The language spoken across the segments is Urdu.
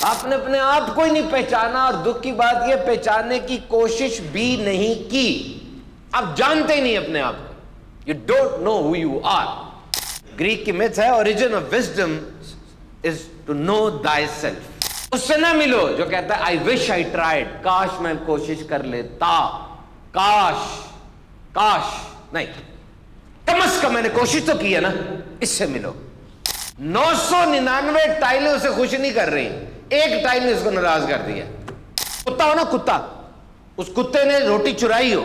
آپ نے اپنے آپ کو ہی نہیں پہچانا، اور دکھ کی بات یہ پہچاننے کی کوشش بھی نہیں کی. آپ جانتے ہی نہیں اپنے آپ کو. You don't know who you are. Greek کی میتھ ہے origin of wisdom is to know thyself. اس سے نہ ملو جو کہتا ہے آئی وش آئی ٹرائیڈ، کاش میں کوشش کر لیتا، کاش نہیں، کم از کم میں نے کوشش تو کی ہے نا. اس سے ملو. 999 ٹائلیں اسے خوش نہیں کر رہی، ایک ٹائل نے اس کو ناراض کر دیا. کتا ہو نا کتا، اس کتے نے روٹی چرائی ہو،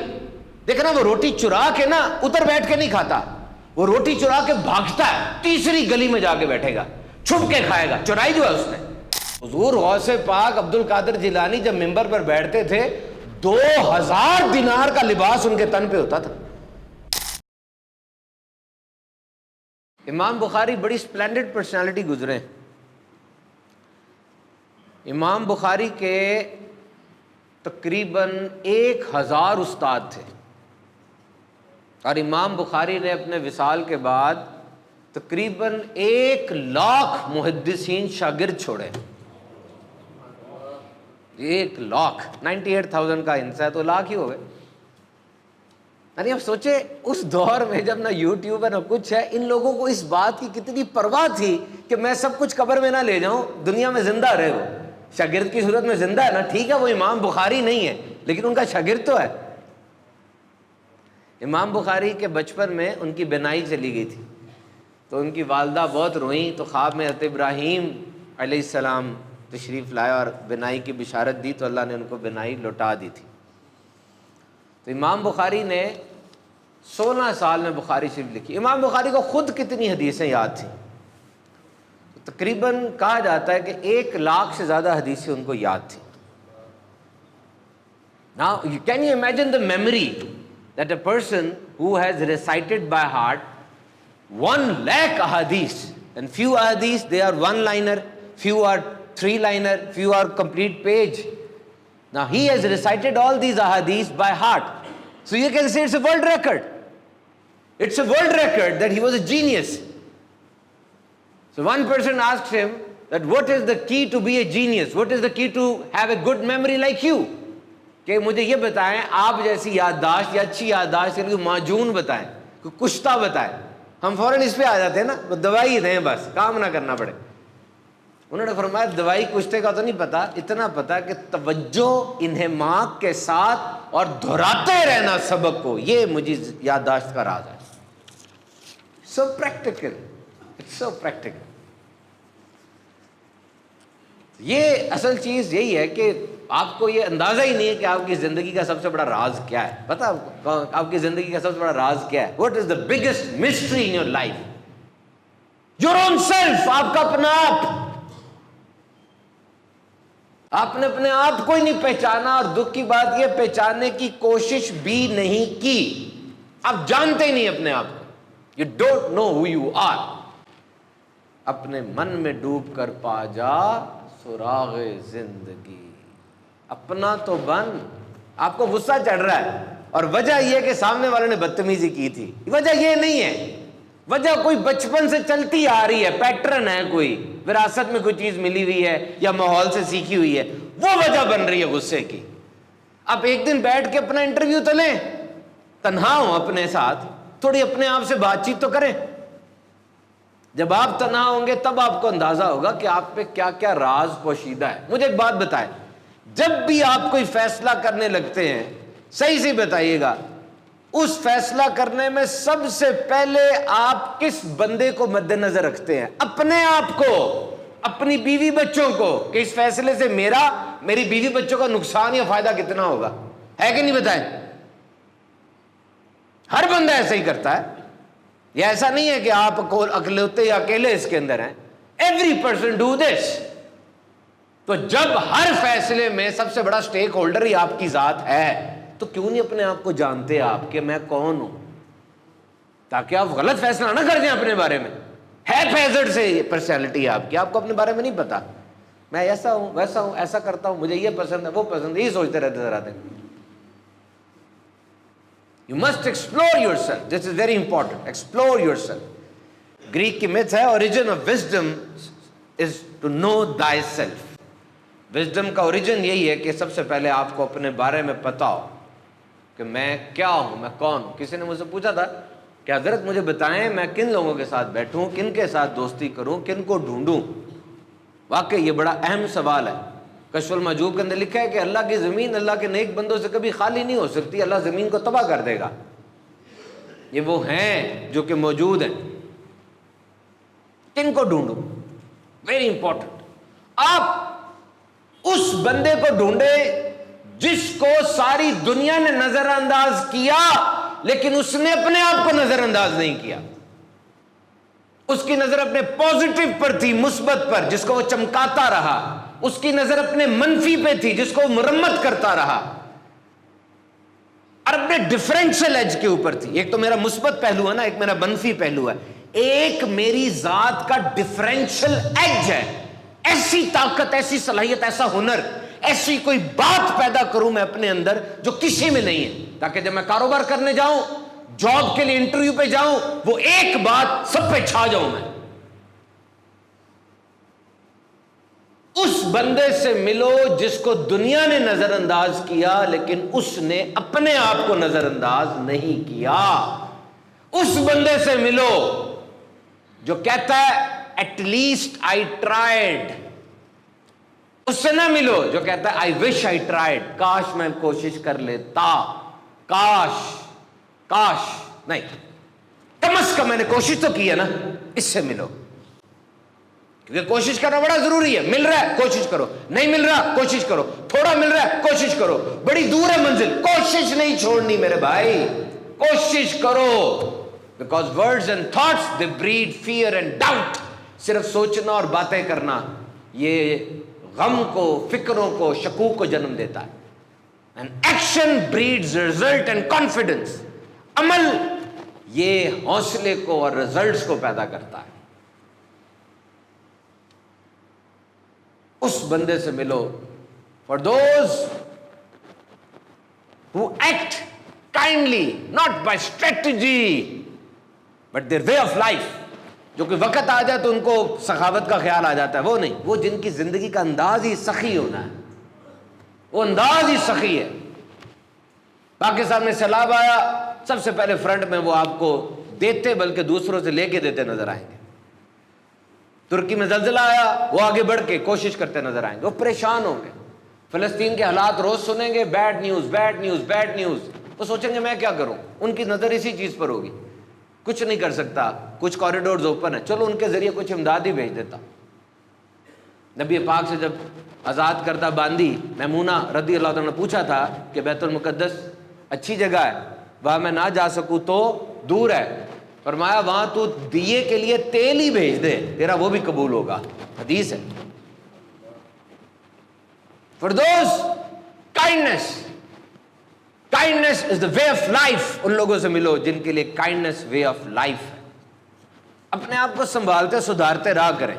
دیکھنا وہ روٹی چرا کے نا ادھر بیٹھ کے نہیں کھاتا، وہ روٹی چرا کے بھاگتا ہے، تیسری گلی میں جا کے بیٹھے گا، چھپ کے کھائے گا، چرائی جو ہے اس نے. حضور غوث پاک عبد القادر جیلانی جب ممبر پر بیٹھتے تھے 2000 دینار کا لباس ان کے تن پہ ہوتا تھا. امام بخاری بڑی سپلینڈڈ پرسنالٹی گزرے. امام بخاری کے تقریباً 1000 استاد تھے، اور امام بخاری نے اپنے وصال کے بعد تقریباً 1,00,000 محدثین شاگرد چھوڑے. 1,00,000، 98,000 کا انسا ہے تو لاکھ ہی ہو گئے. یعنی اب سوچے اس دور میں جب نہ یوٹیوب ہے نہ کچھ ہے، ان لوگوں کو اس بات کی کتنی پرواہ تھی کہ میں سب کچھ قبر میں نہ لے جاؤں، دنیا میں زندہ رہے. وہ شاگرد کی صورت میں زندہ ہے نا، ٹھیک ہے وہ امام بخاری نہیں ہے لیکن ان کا شاگرد تو ہے. امام بخاری کے بچپن میں ان کی بینائی چلی گئی تھی، تو ان کی والدہ بہت روئیں، تو خواب میں حضرت ابراہیم علیہ السلام تشریف لائے اور بینائی کی بشارت دی، تو اللہ نے ان کو بینائی لوٹا دی تھی. تو امام بخاری نے 16 سال میں بخاری شریف لکھی. امام بخاری کو خود کتنی حدیثیں یاد تھیں؟ تقریباً کہا جاتا ہے کہ 1,00,000 سے زیادہ حدیثیں ان کو یاد تھیں. Now, can you imagine the memory that a person who has recited by heart 1,00,000 ahadith, and few ahadith they are one-liner, few are three-liner, few are complete page. Now he has recited all these ahadith by heart. So you can say it's a world record. It's a world record that he was a genius. So one person asked him that what is the key to be a genius? What is the key to have a good memory like you? کہ مجھے یہ بتائیں آپ جیسی یادداشت یا اچھی یادداشت کے لیے معجون بتائیں، کوئی کشتہ بتائیں. ہم فوراً اس پہ آ جاتے ہیں نا، وہ دوائی دیں بس، کام نہ کرنا پڑے. انہوں نے فرمایا دوائی کشتے کا تو نہیں پتا، اتنا پتا کہ توجہ انہماک کے ساتھ اور دہراتے رہنا سبق کو، یہ مجھے یادداشت کا راز ہے. So practical, it's so practical. یہ اصل چیز یہی ہے کہ آپ کو یہ اندازہ ہی نہیں ہے کہ آپ کی زندگی کا سب سے بڑا راز کیا ہے. پتہ آپ کی زندگی کا سب سے بڑا راز کیا ہے؟ What is the biggest mystery in your life? Your own self, آپ کا اپنا آپ. آپ نے اپنے آپ کو ہی نہیں پہچانا، اور دکھ کی بات یہ پہچاننے کی کوشش بھی نہیں کی. آپ جانتے ہی نہیں اپنے آپ کو. You don't know who you are. اپنے من میں ڈوب کر پا جا سراغ زندگی. اپنا تو بن. آپ کو غصہ چڑھ رہا ہے اور وجہ یہ کہ سامنے والے نے بدتمیزی کی تھی، وجہ یہ نہیں ہے. وجہ کوئی بچپن سے چلتی آ رہی ہے، پیٹرن ہے، کوئی وراثت میں کوئی چیز ملی ہوئی ہے یا ماحول سے سیکھی ہوئی ہے، وہ وجہ بن رہی ہے غصے کی. آپ ایک دن بیٹھ کے اپنا انٹرویو تو لیں، تنہا ہوں اپنے ساتھ، تھوڑی اپنے آپ سے بات چیت تو کریں. جب آپ تنہا ہوں گے تب آپ کو اندازہ ہوگا کہ آپ پہ کیا کیا راز پوشیدہ ہے. مجھے ایک بات بتائیں، جب بھی آپ کوئی فیصلہ کرنے لگتے ہیں صحیح سے بتائیے گا، اس فیصلہ کرنے میں سب سے پہلے آپ کس بندے کو مد نظر رکھتے ہیں؟ اپنے آپ کو، اپنی بیوی بچوں کو، کہ اس فیصلے سے میری بیوی بچوں کا نقصان یا فائدہ کتنا ہوگا، ہے کہ نہیں؟ بتائیں. ہر بندہ ایسا ہی کرتا ہے. یہ ایسا نہیں ہے کہ آپ کو اکلوتے یا اکیلے اس کے اندر ہیں. Every person do this. تو جب ہر فیصلے میں سب سے بڑا سٹیک ہولڈر ہی آپ کی ذات ہے، تو کیوں نہیں اپنے آپ کو جانتے آپ کہ میں کون ہوں، تاکہ آپ غلط فیصلہ نہ کر دیں اپنے بارے میں. ہیپ ہیزرڈ سے یہ پرسنالٹی ہے آپ کی، آپ کو اپنے بارے میں نہیں پتا. میں ایسا ہوں، ویسا ہوں، ایسا کرتا ہوں، مجھے یہ پسند ہے، وہ پسند ہے، یہ سوچتے رہتے ذرا دن. You must explore yourself. This is very important. Explore yourself. Greek کی میتھ ہے origin of wisdom is to know thyself. Wisdom کا اوریجن یہی ہے کہ سب سے پہلے آپ کو اپنے بارے میں پتا ہو کہ میں کیا ہوں، میں کون ہوں۔ کسی نے مجھ سے پوچھا تھا کہ حضرت مجھے بتائیں میں کن لوگوں کے ساتھ بیٹھوں، کن کے ساتھ دوستی کروں، کن کو ڈھونڈوں۔ واقعی یہ بڑا اہم سوال ہے۔ کشف المحجوب کے اندر لکھا ہے کہ اللہ کی زمین اللہ کے نیک بندوں سے کبھی خالی نہیں ہو سکتی، اللہ زمین کو تباہ کر دے گا۔ یہ وہ ہیں جو کہ موجود ہیں، کن کو ڈھونڈوں؟ Very important. آپ اس بندے کو ڈھونڈے جس کو ساری دنیا نے نظر انداز کیا لیکن اس نے اپنے آپ کو نظر انداز نہیں کیا۔ اس کی نظر اپنے پازیٹو پر تھی، مثبت پر، جس کو وہ چمکاتا رہا۔ اس کی نظر اپنے منفی پہ تھی، جس کو وہ مرمت کرتا رہا، اور اپنے ڈفرینشل ایج کے اوپر تھی۔ ایک تو میرا مثبت پہلو ہے نا، ایک میرا منفی پہلو ہے، ایک میری ذات کا ڈفرینشل ایج ہے۔ ایسی طاقت، ایسی صلاحیت، ایسا ہنر، ایسی کوئی بات پیدا کروں میں اپنے اندر جو کسی میں نہیں ہے، تاکہ جب میں کاروبار کرنے جاؤں، جاب کے لیے انٹرویو پہ جاؤں، وہ ایک بات سب پہ چھا جاؤں میں۔ اس بندے سے ملو جس کو دنیا نے نظر انداز کیا لیکن اس نے اپنے آپ کو نظر انداز نہیں کیا۔ اس بندے سے ملو جو کہتا ہے ایٹ لیسٹ آئی ٹرائیڈ۔ اس سے نہ ملو جو کہتا ہے آئی وش آئی ٹرائیڈ، کاش میں کوشش کر لیتا، کاش نہیں، کم از کم میں نے کوشش تو کی ہے نا۔ اس سے ملو، کیونکہ کوشش کرنا بڑا ضروری ہے۔ مل رہا ہے کوشش کرو، نہیں مل رہا کوشش کرو، تھوڑا مل رہا ہے کوشش کرو، بڑی دور ہے منزل، کوشش نہیں چھوڑنی میرے بھائی، کوشش کرو۔ Because words and thoughts they breed fear and doubt۔ صرف سوچنا اور باتیں کرنا یہ غم کو، فکروں کو، شکوک کو جنم دیتا ہے۔ And action breeds result and confidence۔ عمل یہ حوصلے کو اور ریزلٹس کو پیدا کرتا ہے۔ اس بندے سے ملو for those who act kindly not by strategy but their way of life۔ جو کہ وقت آ جائے تو ان کو سخاوت کا خیال آ جاتا ہے، وہ نہیں، وہ جن کی زندگی کا انداز ہی سخی ہونا ہے، وہ انداز ہی سخی ہے۔ پاکستان میں سیلاب آیا، سب سے پہلے فرنٹ میں وہ آپ کو دیتے بلکہ دوسروں سے لے کے دیتے نظر آئیں گے۔ ترکی میں زلزلہ آیا، وہ آگے بڑھ کے کوشش کرتے نظر آئیں گے، وہ پریشان ہوں گے۔ فلسطین کے حالات روز سنیں گے، bad news bad news bad news, وہ سوچیں گے میں کیا کروں۔ ان کی نظر اسی چیز پر ہوگی، کچھ نہیں کر سکتا، کچھ کوریڈورز اوپن ہیں، چلو ان کے ذریعے کچھ امداد ہی بھیج دیتا۔ نبی پاک سے جب آزاد کردہ باندی میمونہ رضی اللہ عنہ نے پوچھا تھا کہ بیت المقدس اچھی جگہ ہے، وہاں میں نہ جا سکوں تو دور ہے، فرمایا وہاں تو دیے کے لیے تیل ہی بھیج دے، تیرا وہ بھی قبول ہوگا۔ حدیث ہے۔ For those kindness is the way of life۔ ان لوگوں سے ملو جن کے لیے کائنڈنس وے آف لائف ہے۔ اپنے آپ کو سنبھالتے سدھارتے رہا کریں۔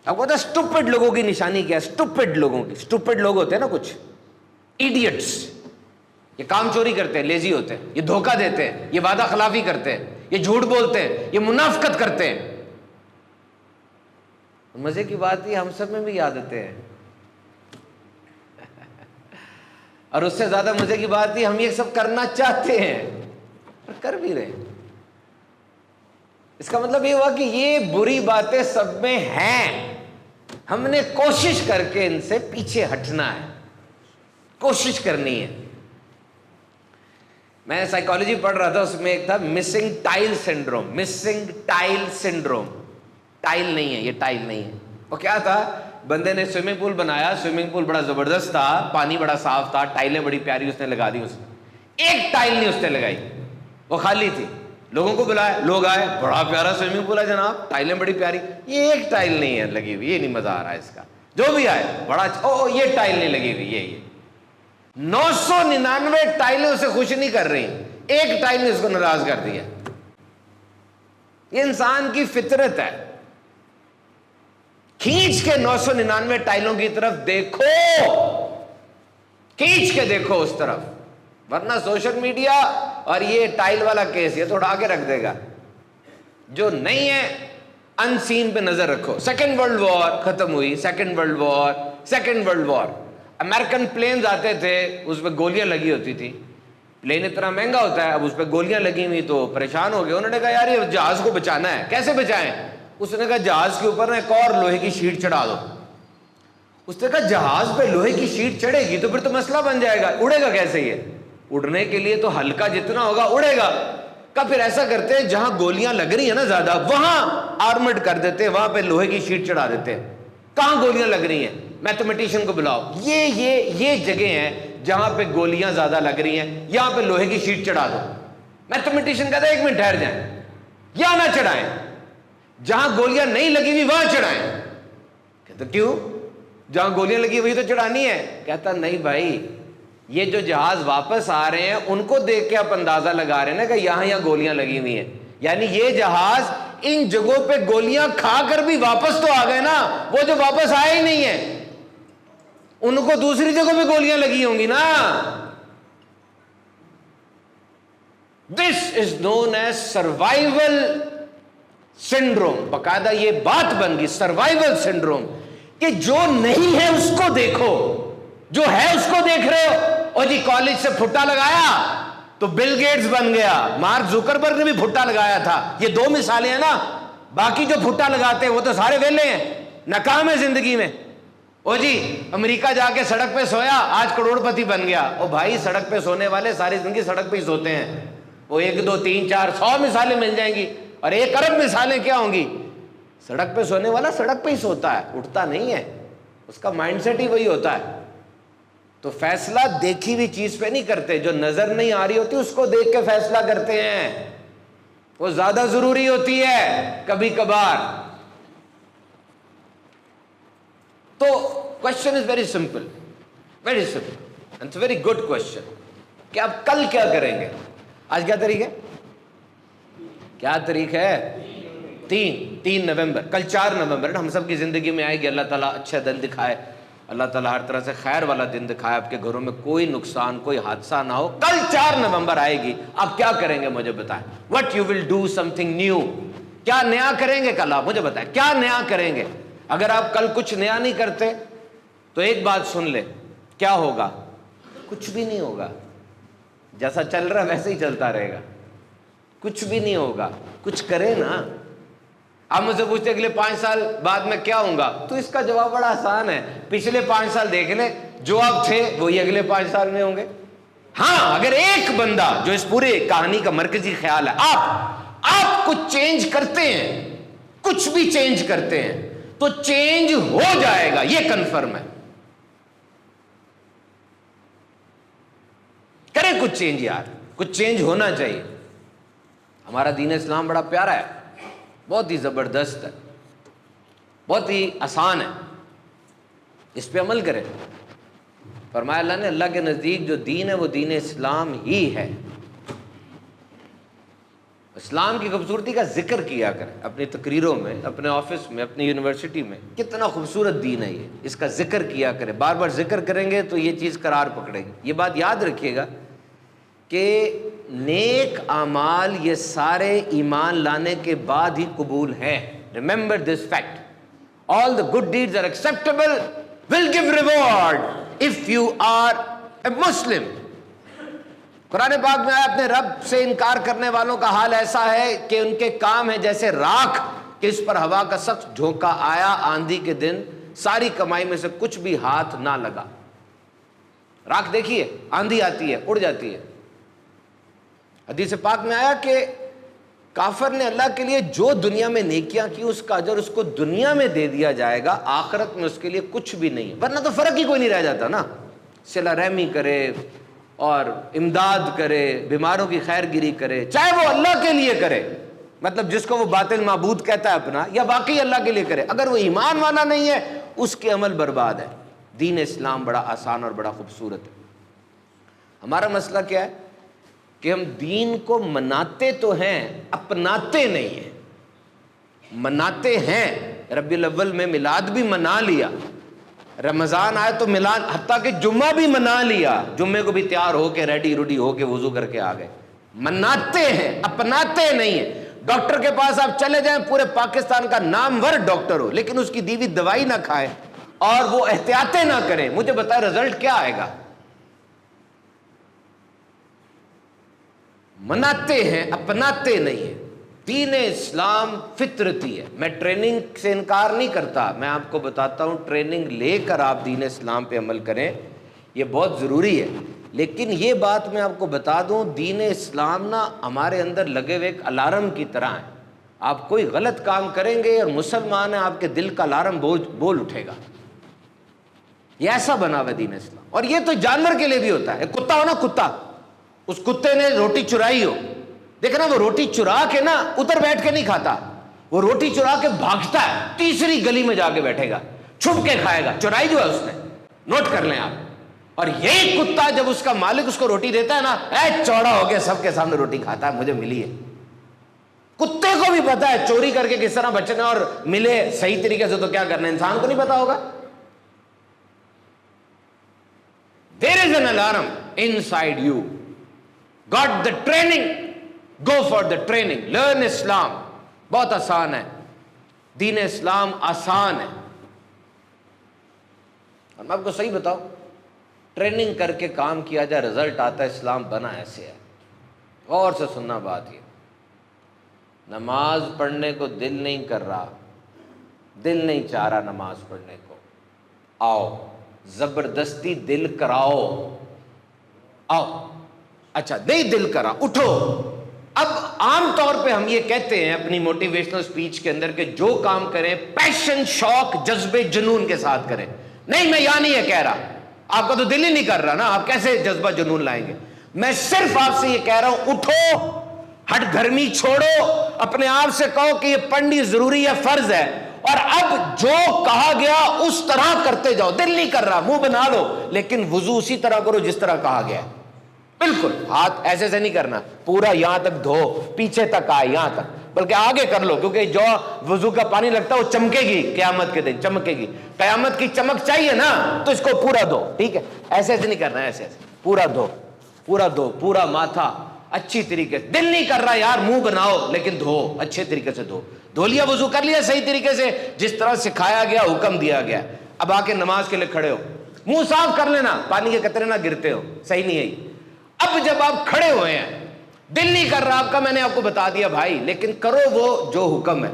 آپ کو پتا اسٹوپڈ لوگوں کی نشانی کیا ہے؟ اسٹوپڈ لوگوں کی، اسٹوپڈ لوگ ہوتے ہیں نا کچھ ایڈیٹس، یہ کام چوری کرتے ہیں، لیزی ہوتے ہیں، یہ دھوکہ دیتے ہیں، یہ وعدہ خلافی کرتے ہیں، یہ جھوٹ بولتے ہیں، یہ منافقت کرتے ہیں۔ مزے کی بات یہ ہم سب میں بھی عادتیں ہیں، اور اس سے زیادہ مزے کی بات یہ ہم یہ سب کرنا چاہتے ہیں اور کر بھی رہے ہیں۔ اس کا مطلب یہ ہوا کہ یہ بری باتیں سب میں ہیں، ہم نے کوشش کر کے ان سے پیچھے ہٹنا ہے، کوشش کرنی ہے۔ میں سائیکالوجی پڑھ رہا تھا، اس میں ایک تھا missing tile syndrome. Missing tile syndrome, tile نہیں ہے، یہ ٹائل نہیں ہے۔ وہ کیا تھا؟ بندے نے سوئمنگ پول بنایا، سوئمنگ پول بڑا زبردست تھا، پانی بڑا صاف تھا، ٹائلیں بڑی پیاری اس نے لگا دی، اس نے ایک ٹائل نہیں اس نے لگائی، وہ خالی تھی۔ لوگوں کو بلایا، لوگ آئے، بڑا پیارا سوئمنگ پول ہے جناب، ٹائلیں بڑی پیاری، یہ ایک ٹائل نہیں ہے لگی ہوئی، یہ نہیں مزہ آ رہا ہے اس کا۔ جو بھی آئے بڑا اچھا، او یہ ٹائل نہیں لگی ہوئی، یہ 999 ٹائلیں اسے خوش نہیں کر رہی، ایک ٹائل نے اس کو ناراض کر دیا۔ یہ انسان کی فطرت ہے، کھینچ کے 999 ٹائلوں کی طرف دیکھو، کھینچ کے دیکھو اس طرف، ورنہ سوشل میڈیا اور یہ ٹائل والا کیس یہ تھوڑا آگے رکھ دے گا۔ جو نہیں ہے ان سین پہ نظر رکھو. سیکنڈ ورلڈ وار ختم ہوئی, second world war, American planes آتے تھے, اس پہ گولیاں لگی ہوتی تھی. پلین اتنا مہنگا ہوتا ہے, اب اس پہ گولیاں لگی ہوئی تو پریشان ہو گئے. انہوں نے کہا یار یہ جہاز کو بچانا ہے, کیسے بچائیں؟ اس نے کہا جہاز کے اوپر نا ایک اور لوہے کی شیٹ چڑھا دو. اس نے کہا جہاز پہ لوہے کی شیٹ چڑھے گی تو پھر تو مسئلہ بن جائے گا, اڑے گا کیسے؟ یہ اڑنے کے لیے تو ہلکا جتنا ہوگا اڑے گا. کہا پھر ایسا کرتے ہیں جہاں گولیاں لگ رہی ہیں نا زیادہ وہاں آرمڈ کر دیتے ہیں, وہاں پہ لوہے کی شیٹ چڑھا دیتے ہیں. کہاں گولیاں لگ رہی ہیں؟ میتھمیٹیشین کو بلاؤ, یہ جگہ ہیں جہاں پہ گولیاں زیادہ لگ رہی ہیں, یہاں پہ لوہے کی شیٹ چڑھا دو. میتھمیٹیشین کہتا ہے ایک منٹ ٹھہر جائیں, یا نہ چڑھائیں, جہاں گولیاں نہیں لگی ہوئی وہاں چڑھائیں. کہتا کیوں؟ جہاں گولیاں لگی وہی تو چڑھانی ہے. کہتا نہیں بھائی, یہ جو جہاز واپس آ رہے ہیں ان کو دیکھ کے آپ اندازہ لگا رہے ہیں نا کہ یہاں گولیاں لگی ہوئی ہیں, یعنی یہ جہاز ان جگہوں پہ گولیاں کھا کر بھی واپس تو آ گئے نا, وہ جو واپس آئے ہی نہیں ہیں ان کو دوسری جگہوں پہ گولیاں لگی ہوں گی نا. دس از نون ایز سروائیول سنڈروم. باقاعدہ یہ بات بن گئی سروائیول سنڈروم کہ جو نہیں ہے اس کو دیکھو, جو ہے اس کو دیکھ رہے ہو. اور جی کالج سے پھٹا لگایا تو بل گیٹس بن گیا, مارک زکربرگ نے بھی پھٹا لگایا تھا. یہ دو مثالیں ہیں نا, باقی جو پھٹا لگاتے ہیں وہ تو سارے ویلے ہیں, ناکام ہے زندگی میں. او جی امریکہ جا کے سڑک پہ سویا, آج کروڑ پتی بن گیا. او بھائی سڑک پہ سونے والے ساری زندگی سڑک پہ ہی سوتے ہیں. وہ 1 2 3 4 100 مثالیں مل جائیں گی, اور 1 ارب مثالیں کیا ہوں گی. سڑک پہ سونے والا سڑک پہ ہی سوتا ہے, اٹھتا نہیں ہے, اس کا مائنڈ سیٹ ہی وہی ہوتا ہے. تو فیصلہ دیکھی ہوئی چیز پہ نہیں کرتے, جو نظر نہیں آ رہی ہوتی اس کو دیکھ کے فیصلہ کرتے ہیں, وہ زیادہ ضروری ہوتی ہے کبھی کبھار. تو question is very simple, very simple, it's very good question کہ آپ کل کیا کریں گے. آج کیا تاریخ ہے؟ کیا تاریخ ہے؟ 3 نومبر. کل 4 نومبر. ہم سب کی زندگی میں آئے گی, اللہ تعالیٰ اچھا دن دکھائے, اللہ تعالیٰ ہر طرح سے خیر والا دن دکھائے, آپ کے گھروں میں کوئی نقصان کوئی حادثہ نہ ہو. کل 4 نومبر آئے گی, آپ کیا کریں گے مجھے بتائیں. What you will do some thing new. کیا نیا کریں گے کل, آپ مجھے بتائیں کیا نیا کریں گے. اگر آپ کل کچھ نیا نہیں کرتے تو ایک بات سن لے, کیا ہوگا؟ کچھ بھی نہیں ہوگا, جیسا چل رہا ویسے ہی چلتا رہے گا, کچھ بھی نہیں ہوگا. کچھ کرے نا. آپ مجھ سے پوچھتے اگلے 5 سال بعد میں کیا ہوں گا, تو اس کا جواب بڑا آسان ہے, پچھلے 5 سال دیکھ لیں, جو آپ تھے وہی اگلے 5 سال میں ہوں گے. ہاں اگر ایک بندہ, جو اس پورے کہانی کا مرکزی خیال ہے, آپ کچھ چینج کرتے ہیں, کچھ بھی چینج کرتے ہیں تو چینج ہو جائے گا, یہ کنفرم ہے. کریں کچھ چینج یار, کچھ چینج ہونا چاہیے. ہمارا دین اسلام بڑا پیارا ہے, بہت ہی زبردست ہے, بہت ہی آسان ہے, اس پہ عمل کریں. فرمایا اللہ نے, اللہ کے نزدیک جو دین ہے وہ دین اسلام ہی ہے. اسلام کی خوبصورتی کا ذکر کیا کریں اپنی تقریروں میں, اپنے آفس میں, اپنی یونیورسٹی میں. کتنا خوبصورت دین ہے یہ, اس کا ذکر کیا کریں. بار بار ذکر کریں گے تو یہ چیز قرار پکڑے گی. یہ بات یاد رکھیے گا کہ نیک اعمال یہ سارے ایمان لانے کے بعد ہی قبول ہیں. Remember this fact, all the good deeds are acceptable, will give reward if you are a Muslim. قرآن پاک میں اپنے رب سے انکار کرنے والوں کا حال ایسا ہے کہ ان کے کام ہے جیسے راکھ کہ اس پر ہوا کا سخت جھونکا آیا, آندھی کے دن ساری کمائی میں سے کچھ بھی ہاتھ نہ لگا. راکھ دیکھیے, آندھی آتی ہے اڑ جاتی ہے. حدیث پاک میں آیا کہ کافر نے اللہ کے لیے جو دنیا میں نیکیاں کی اس کا اجر اس کو دنیا میں دے دیا جائے گا, آخرت میں اس کے لیے کچھ بھی نہیں ہے. ورنہ تو فرق ہی کوئی نہیں رہ جاتا نا. صلہ رحمی کرے اور امداد کرے, بیماروں کی خیر گیری کرے, چاہے وہ اللہ کے لیے کرے, مطلب جس کو وہ باطل معبود کہتا ہے اپنا, یا واقعی اللہ کے لیے کرے, اگر وہ ایمان والا نہیں ہے اس کے عمل برباد ہے. دین اسلام بڑا آسان اور بڑا خوبصورت ہے. ہمارا مسئلہ کیا ہے کہ ہم دین کو مناتے تو ہیں, اپناتے نہیں ہیں. مناتے ہیں, ربیع الاول میں میلاد بھی منا لیا, رمضان آئے تو میلاد, حتیٰ کہ جمعہ بھی منا لیا, جمعے کو بھی تیار ہو کے ریڈی روڈی ہو کے وضو کر کے آ گئے. مناتے ہیں, اپناتے نہیں ہیں. ڈاکٹر کے پاس آپ چلے جائیں، پورے پاکستان کا نامور ڈاکٹر ہو، لیکن اس کی بیوی دوائی نہ کھائے اور وہ احتیاطیں نہ کرے، مجھے بتائے رزلٹ کیا آئے گا؟ مناتے ہیں، اپناتے نہیں ہیں۔ دین اسلام فطرتی ہے۔ میں ٹریننگ سے انکار نہیں کرتا، میں آپ کو بتاتا ہوں ٹریننگ لے کر آپ دین اسلام پہ عمل کریں، یہ بہت ضروری ہے۔ لیکن یہ بات میں آپ کو بتا دوں، دین اسلام نا ہمارے اندر لگے ہوئے ایک الارم کی طرح ہے۔ آپ کوئی غلط کام کریں گے اور مسلمان ہیں، آپ کے دل کا الارم بول اٹھے گا۔ یہ ایسا بنا ہوا دین اسلام، اور یہ تو جانور کے لیے بھی ہوتا ہے۔ ایک کتا ہو نا، کتا، اس کتے نے روٹی چرائی ہو، دیکھنا وہ روٹی چرا کے نا ادھر بیٹھ کے نہیں کھاتا، وہ روٹی چرا کے بھاگتا ہے، تیسری گلی میں جا کے بیٹھے گا، چھپ کے کھائے گا، چرائی جو ہے اس نے، نوٹ کر لیں آپ۔ اور یہی کتا جب اس کا مالک اس کو روٹی دیتا ہے نا، اے چوڑا ہو کے سب کے سامنے روٹی کھاتا ہے، مجھے ملی ہے۔ کتے کو بھی پتا ہے چوری کر کے کس طرح بچنا اور ملے صحیح طریقے سے تو کیا کرنا ہے، انسان کو نہیں پتا ہوگا۔ There is an alarm inside you. Got the training, go for the training, learn Islam. بہت آسان ہے، دین اسلام آسان ہے۔ اور میں آپ کو صحیح بتاؤں، ٹریننگ کر کے کام کیا جائے، رزلٹ آتا ہے۔ اسلام بنا ایسے ہے، غور سے سننا بات یہ۔ نماز پڑھنے کو دل نہیں کر رہا، دل نہیں چاہ رہا نماز پڑھنے کو، آؤ زبردستی دل کراؤ، آؤ۔ اچھا نہیں دل کرا، اٹھو۔ اب عام طور پہ ہم یہ کہتے ہیں اپنی موٹیویشنل سپیچ کے اندر کہ جو کام کریں پیشن، شوق، جذبے، جنون کے ساتھ کریں۔ نہیں، میں یہاں نہیں یہ کہہ رہا، آپ کا تو دل ہی نہیں کر رہا نا، آپ کیسے جذبہ جنون لائیں گے؟ میں صرف آپ سے یہ کہہ رہا ہوں، اٹھو، ہٹ گھرمی چھوڑو، اپنے آپ سے کہو کہ یہ پڑھنی ضروری ہے، فرض ہے، اور اب جو کہا گیا اس طرح کرتے جاؤ۔ دل نہیں کر رہا، منہ بنا لو، لیکن وضو اسی طرح کرو جس طرح کہا گیا ہے۔ بالکل ہاتھ ایسے سے نہیں کرنا، پورا یہاں تک دھو، پیچھے تک آئے یہاں تک، بلکہ آگے کر لو، کیونکہ جو وضو کا پانی لگتا ہے وہ چمکے گی، قیامت کے دن چمکے گی۔ قیامت کی چمک چاہیے نا، تو اس کو پورا دھو، ٹھیک ہے؟ ایسے ایسے نہیں کرنا، ایسے ایسے پورا دھو، پورا دھو، پورا ماتھا اچھی طریقے سے۔ دل نہیں کر رہا یار، منہ بناؤ، لیکن دھو، اچھے طریقے سے دھو لیا، وضو کر لیا صحیح طریقے سے جس طرح سکھایا گیا، حکم دیا گیا۔ اب آ کے نماز کے لیے کھڑے ہو، منہ صاف کر لینا، پانی کے قطرے نہ گرتے ہو، صحیح نہیں ہے۔ اب جب آپ کھڑے ہوئے ہیں، دل نہیں کر رہا آپ کا، میں نے آپ کو بتا دیا بھائی، لیکن کرو وہ جو حکم ہے۔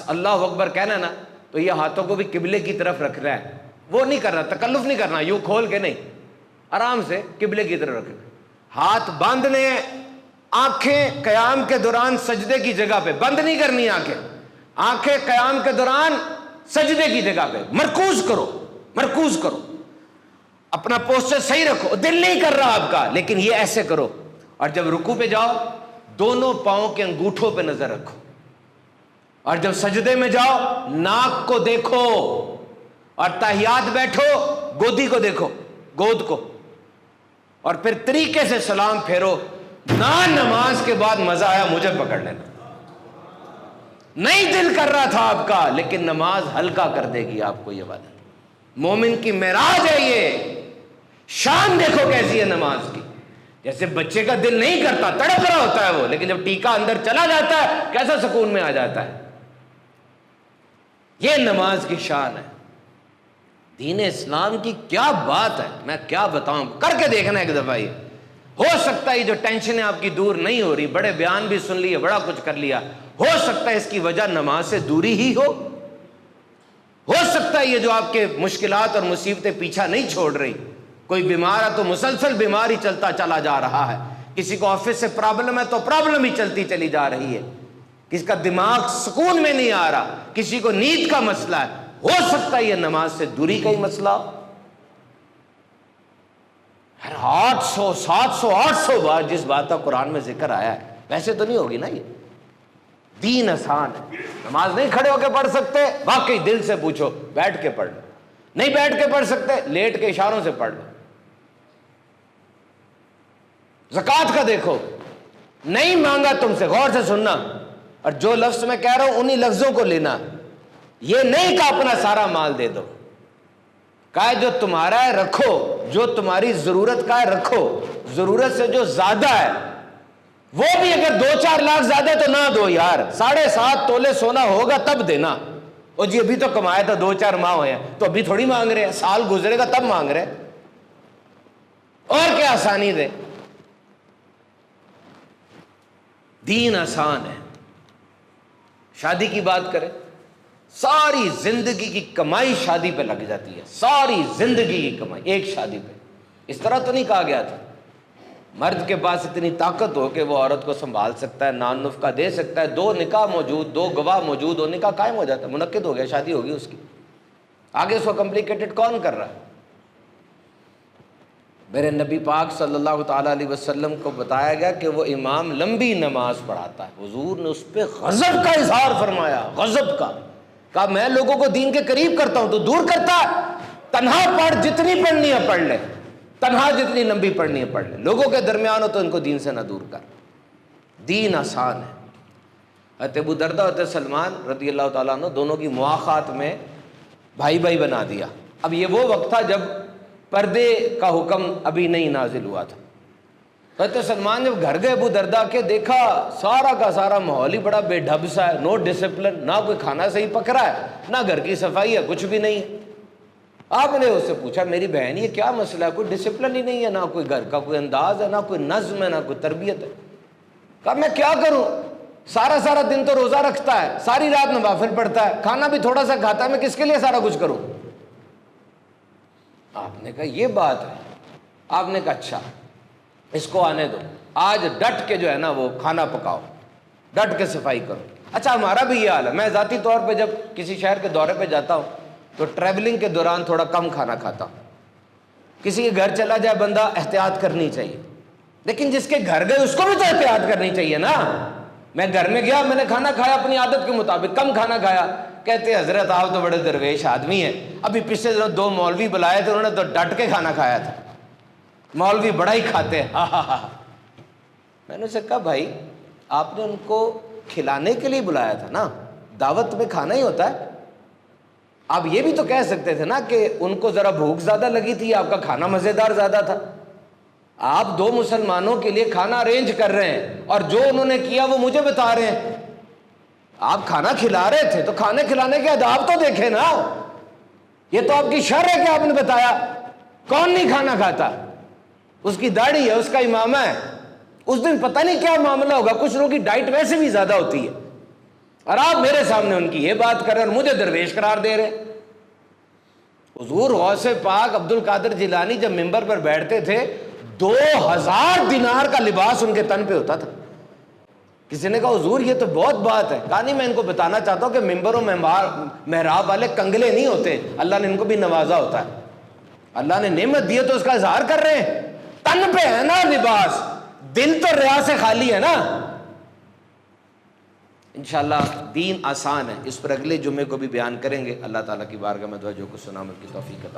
اللہ اکبر کہنا نا، تو یہ ہاتھوں کو بھی قبلے کی طرف رکھ رہا ہے، وہ نہیں کر رہا، تکلف نہیں کرنا، یوں کھول کے نہیں، آرام سے قبلے کی طرف رکھنا، ہاتھ باندھنے، آنکھیں قیام کے دوران سجدے کی جگہ پہ بند نہیں کرنی، آنکھیں قیام کے دوران سجدے کی جگہ پہ، مرکوز کرو، مرکوز کرو، اپنا پوسچر صحیح رکھو۔ دل نہیں کر رہا آپ کا، لیکن یہ ایسے کرو۔ اور جب رکوع پہ جاؤ، دونوں پاؤں کے انگوٹھوں پہ نظر رکھو، اور جب سجدے میں جاؤ ناک کو دیکھو، اور تحیات بیٹھو گودی کو دیکھو، گود کو، اور پھر طریقے سے سلام پھیرو۔ نہ نماز کے بعد مزہ آیا مجھے پکڑ لینا، نہیں دل کر رہا تھا آپ کا، لیکن نماز ہلکا کر دے گی آپ کو، یہ بات ہے۔ مومن کی معراج ہے یہ، شان دیکھو کیسی ہے نماز کی۔ جیسے بچے کا دل نہیں کرتا، تڑپ رہا ہوتا ہے وہ، لیکن جب ٹیکا اندر چلا جاتا ہے کیسا سکون میں آ جاتا ہے۔ یہ نماز کی شان ہے۔ دین اسلام کی کیا بات ہے، میں کیا بتاؤں، کر کے دیکھنا ایک دفعہ۔ یہ ہو سکتا ہے جو ٹینشنیں آپ کی دور نہیں ہو رہی، بڑے بیان بھی سن لیے، بڑا کچھ کر لیا، ہو سکتا ہے اس کی وجہ نماز سے دوری ہی ہو سکتا ہے یہ جو آپ کے مشکلات اور مصیبتیں پیچھا نہیں چھوڑ رہی، کوئی بیمار ہے تو مسلسل بیمار ہی چلتا چلا جا رہا ہے، کسی کو آفس سے پرابلم ہے تو پرابلم ہی چلتی چلی جا رہی ہے، کسی کا دماغ سکون میں نہیں آ رہا، کسی کو نیند کا مسئلہ ہے، ہو سکتا ہے یہ نماز سے دوری کا ہی مسئلہ ہو۔ 800 700 800 بار جس بات کا قرآن میں ذکر آیا ہے، ویسے تو نہیں ہوگی نا یہ۔ دین آسان ہے، نماز نہیں کھڑے ہو کے پڑھ سکتے، واقعی دل سے پوچھو، بیٹھ کے پڑھ لو، نہیں بیٹھ کے پڑھ سکتے، لیٹ کے اشاروں سے پڑھ لو۔ زکوٰۃ کا دیکھو، نہیں مانگا تم سے، غور سے سننا، اور جو لفظ میں کہہ رہا ہوں انہی لفظوں کو لینا، یہ نہیں کہ اپنا سارا مال دے دو، کہا جو تمہارا ہے رکھو، جو تمہاری ضرورت کا ہے رکھو، ضرورت سے جو زیادہ ہے وہ بھی اگر 2-4 لاکھ زیادہ تو نہ دو یار، 7.5 تولے سونا ہوگا تب دینا۔ اور جی ابھی تو کمایا تھا 2-4 ماہ ہوئے ہیں تو ابھی تھوڑی مانگ رہے ہیں، سال گزرے گا تب مانگ رہے ہیں، اور کیا آسانی دے۔ دین آسان ہے۔ شادی کی بات کریں، ساری زندگی کی کمائی شادی پہ لگ جاتی ہے، ساری زندگی کی کمائی ایک شادی پہ۔ اس طرح تو نہیں کہا گیا تھا مرد کے پاس اتنی طاقت ہو کہ وہ عورت کو سنبھال سکتا ہے، نان نفقہ دے سکتا ہے، 2 نکاح موجود، 2 گواہ موجود ہو، نکاح قائم ہو جاتا ہے، منعقد ہو گیا، شادی ہوگی اس کی۔ آگے اس کو کمپلیکیٹڈ کون کر رہا ہے؟ میرے نبی پاک صلی اللہ تعالیٰ علیہ وسلم کو بتایا گیا کہ وہ امام لمبی نماز پڑھاتا ہے، حضور نے اس پہ غضب کا اظہار فرمایا، غضب کا، کہا میں لوگوں کو دین کے قریب کرتا ہوں تو دور کرتا ہے، تنہا پڑھ، جتنی پڑھنی ہے پڑھ لے، تنہا جتنی لمبی پڑھنی ہے پڑھ لے، لوگوں کے درمیان ہو تو ان کو دین سے نہ دور کر۔ دین آسان ہے۔ حضرت ابو دردہ حضرت سلمان رضی اللہ تعالیٰ عنہ دونوں کی مواخات میں بھائی بھائی بنا دیا۔ اب یہ وہ وقت تھا جب پردے کا حکم ابھی نہیں نازل ہوا تھا۔ حضرت سلمان جب گھر گئے ابو دردہ کے، دیکھا سارا کا سارا ماحول ہی بڑا بے ڈھب سا ہے، نو ڈسپلن، نہ کوئی کھانا صحیح پک رہا ہے، نہ گھر کی صفائی ہے، کچھ بھی نہیں ہے۔ آپ نے اس سے پوچھا میری بہن یہ کیا مسئلہ ہے؟ کوئی ڈسپلن ہی نہیں ہے، نہ کوئی گھر کا کوئی انداز ہے، نہ کوئی نظم ہے، نہ کوئی تربیت ہے۔ کہا میں کیا کروں، سارا دن تو روزہ رکھتا ہے، ساری رات نوافل پڑھتا ہے، کھانا بھی تھوڑا سا کھاتا ہے، میں کس کے لیے سارا کچھ کروں؟ آپ نے کہا یہ بات ہے۔ آپ نے کہا اچھا اس کو آنے دو، آج ڈٹ کے جو ہے نا وہ کھانا پکاؤ، ڈٹ کے صفائی کرو۔ اچھا ہمارا بھی یہ حال ہے، میں ذاتی طور پہ جب کسی شہر کے دورے پہ جاتا ہوں تو ٹریولنگ کے دوران تھوڑا کم کھانا کھاتا ہوں۔ کسی کے گھر چلا جائے بندہ احتیاط کرنی چاہیے، لیکن جس کے گھر گئے اس کو بھی تو احتیاط کرنی چاہیے نا۔ میں گھر میں گیا، میں نے کھانا کھایا اپنی عادت کے مطابق، کم کھانا کھایا، کہتے حضرت آپ تو بڑے درویش آدمی ہیں، ابھی پچھلے دنوں 2 مولوی بلائے تھے، انہوں نے تو ڈٹ کے کھانا کھایا تھا، مولوی بڑا ہی کھاتے ہیں۔ میں نے اسے کہا بھائی آپ نے ان کو کھلانے کے لیے بلایا تھا نا، دعوت میں کھانا ہی ہوتا ہے۔ آپ یہ بھی تو کہہ سکتے تھے نا کہ ان کو ذرا بھوک زیادہ لگی تھی، آپ کا کھانا مزیدار زیادہ تھا۔ آپ 2 مسلمانوں کے لیے کھانا ارینج کر رہے ہیں اور جو انہوں نے کیا وہ مجھے بتا رہے ہیں۔ آپ کھانا کھلا رہے تھے تو کھانے کھلانے کے آداب تو دیکھیں نا، یہ تو آپ کی شر ہے کہ آپ نے بتایا۔ کون نہیں کھانا کھاتا؟ اس کی داڑھی ہے، اس کا امامہ ہے، اس دن پتہ نہیں کیا معاملہ ہوگا، کچھ لوگوں کی ڈائٹ ویسے بھی زیادہ ہوتی ہے، اور آپ میرے سامنے ان کی یہ بات کر رہے ہیں اور مجھے درویش قرار دے رہے ہیں۔ حضور غوث پاک عبد القادر جیلانی جب ممبر پر بیٹھتے تھے 2000 دینار کا لباس ان کے تن پہ ہوتا تھا۔ کسی نے کہا حضور یہ تو بہت بات ہے، کہا نہیں میں ان کو بتانا چاہتا ہوں کہ ممبر و محراب والے کنگلے نہیں ہوتے، اللہ نے ان کو بھی نوازا ہوتا ہے، اللہ نے نعمت دی ہے تو اس کا اظہار کر رہے ہیں، تن پہ ہے نا لباس، دل تو ریا سے خالی ہے نا۔ انشاءاللہ دین آسان ہے، اس پر اگلے جمعے کو بھی بیان کریں گے۔ اللہ تعالیٰ کی بارگاہ میں دعا جو کچھ سنا مل کی توفیق عطا